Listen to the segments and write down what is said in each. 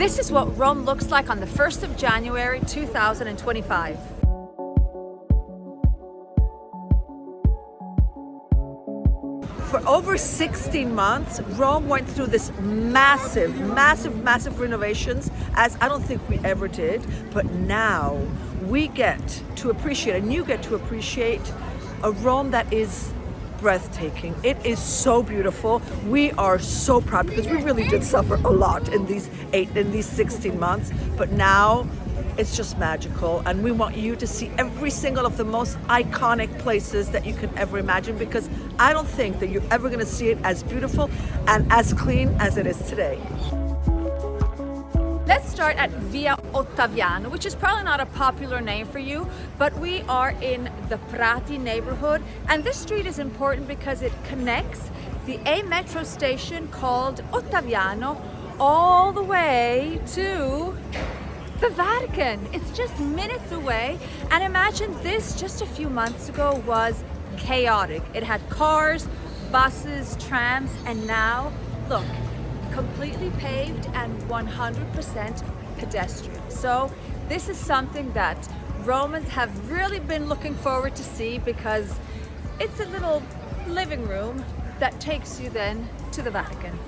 This is what Rome looks like on the 1st of January 2025. For over 16 months, Rome went through this massive renovations, as I don't think we ever did. But now we get to appreciate, and you get to appreciate, a Rome that is breathtaking. It is so beautiful. We are so proud because we really did suffer a lot in these 16 months. But now it's just magical, and we want you to see every single of the most iconic places that you can ever imagine, because I don't think that you're ever going to see it as beautiful and as clean as it is today. Let's start at Via Ottaviano, which is probably not a popular name for you, but we are in the Prati neighborhood, and this street is important because it connects the A metro station called Ottaviano all the way to the Vatican. It's just minutes away, and imagine this just a few months ago was chaotic. It had cars, buses, trams, and now look, completely paved and 100% pedestrian. So this is something that Romans have really been looking forward to see, because it's a little living room that takes you then to the Vatican.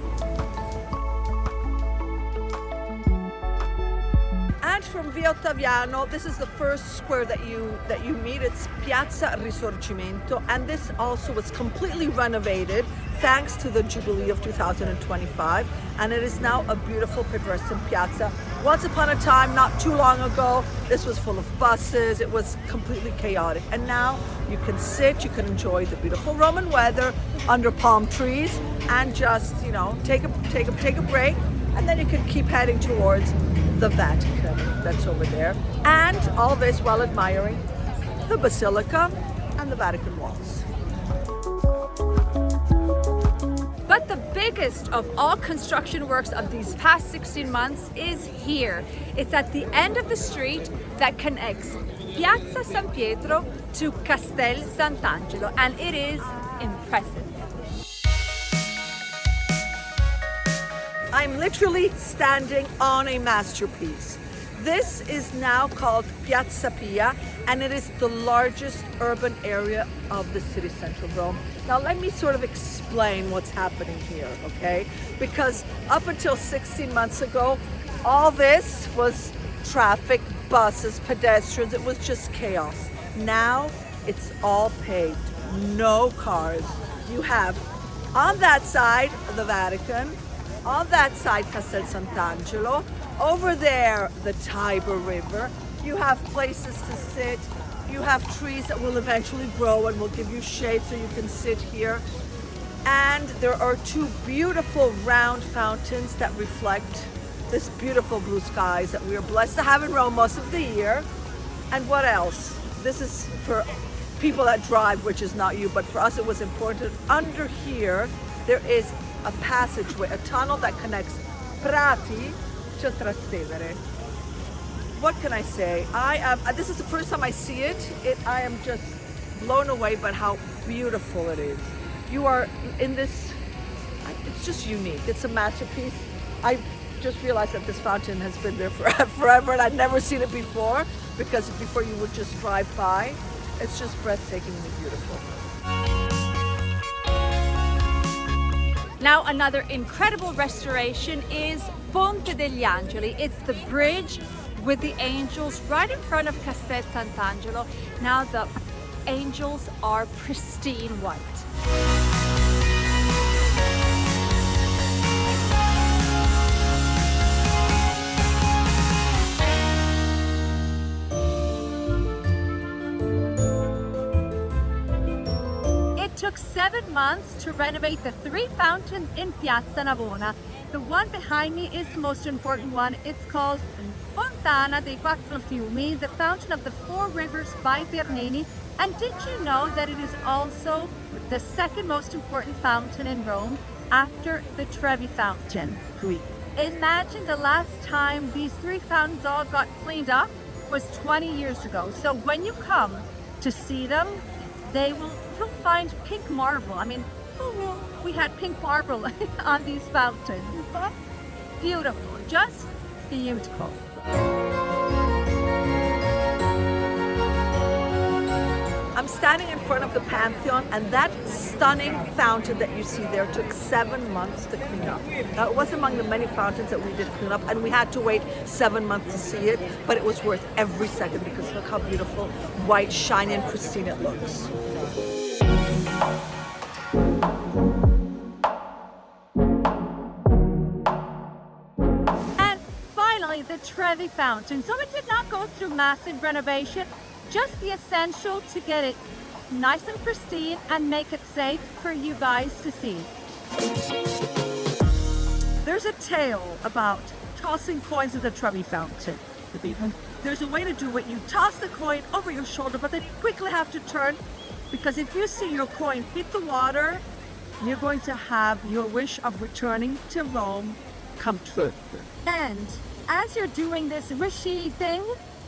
And from Via Ottaviano, this is the first square that you meet. It's Piazza Risorgimento, and this also was completely renovated thanks to the Jubilee of 2025, and it is now a beautiful pedestrian piazza. Once upon a time, not too long ago, this was full of buses. It was completely chaotic, and now you can sit, you can enjoy the beautiful Roman weather under palm trees, and just take a break, and then you can keep heading towards the Vatican that's over there, and all this while admiring the Basilica and the Vatican walls. But the biggest of all construction works of these past 16 months is here. It's at the end of the street that connects Piazza San Pietro to Castel Sant'Angelo, and it is impressive. I'm literally standing on a masterpiece. This is now called Piazza Pia, and it is the largest urban area of the city center of Rome. Now let me sort of explain what's happening here, okay? Because up until 16 months ago, all this was traffic, buses, pedestrians. It was just chaos. Now it's all paved, no cars. You have on that side the Vatican, on that side Castel Sant'Angelo, over there the Tiber River. You have places to sit, you have trees that will eventually grow and will give you shade so you can sit here. And there are two beautiful round fountains that reflect this beautiful blue skies that we are blessed to have in Rome most of the year. And what else? This is for people that drive, which is not you, but for us it was important. Under here there is a passageway, a tunnel that connects Prati to Trastevere. What can I say? This is the first time I see it. I am just blown away by how beautiful it is. You are in this, it's just unique. It's a masterpiece. I just realized that this fountain has been there forever, and I'd never seen it before, because before you would just drive by. It's just breathtakingly beautiful. Now another incredible restoration is Ponte degli Angeli. It's the bridge with the angels right in front of Castel Sant'Angelo. Now the angels are pristine white. It took 7 months to renovate the 3 fountains in Piazza Navona. The one behind me is the most important one. It's called Fontana dei Quattro Fiumi, the fountain of the 4 rivers by Bernini. And did you know that it is also the second most important fountain in Rome after the Trevi Fountain? Imagine the last time these 3 fountains all got cleaned up was 20 years ago. So when you come to see them, you'll find pink marble. I mean, we had pink marble on these fountains. Beautiful, just beautiful. I'm standing in front of the Pantheon, and that stunning fountain that you see there took 7 months to clean up. Now, it was among the many fountains that we did clean up, and we had to wait 7 months to see it, but it was worth every second because look how beautiful, white, shiny, and pristine it looks. And finally, the Trevi Fountain. So it did not go through massive renovation, just the essential to get it nice and pristine and make it safe for you guys to see. There's a tale about tossing coins at the Trevi Fountain. There's a way to do it. You toss the coin over your shoulder, but then you quickly have to turn, because if you see your coin hit the water, you're going to have your wish of returning to Rome come true. And as you're doing this wishy thing,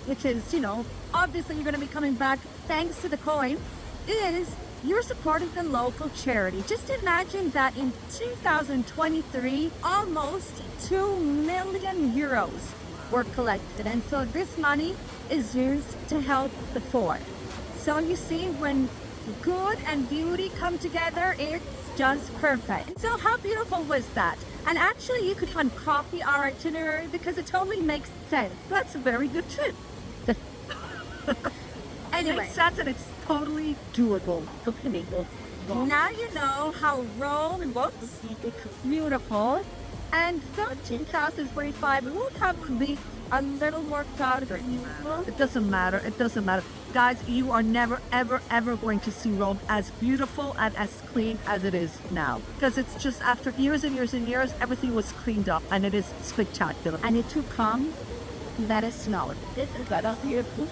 which is, you know, obviously you're going to be coming back thanks to the coin, is you're supporting the local charity. Just imagine that in 2023, almost 2 million euros were collected. And so this money is used to help the poor. So you see, when good and beauty come together, it's just perfect. So how beautiful was that? And actually you could copy our itinerary because it totally makes sense. That's a very good trip. Anyway, It makes sense, and it's totally doable. now you know how Rome looks. Beautiful. And 2025 will probably be a little more crowded. It doesn't matter. It doesn't matter. Guys, you are never, ever, ever going to see Rome as beautiful and as clean as it is now. Because it's just after years and years and years, everything was cleaned up, and it is spectacular. And if you come, let us know. This is beautiful.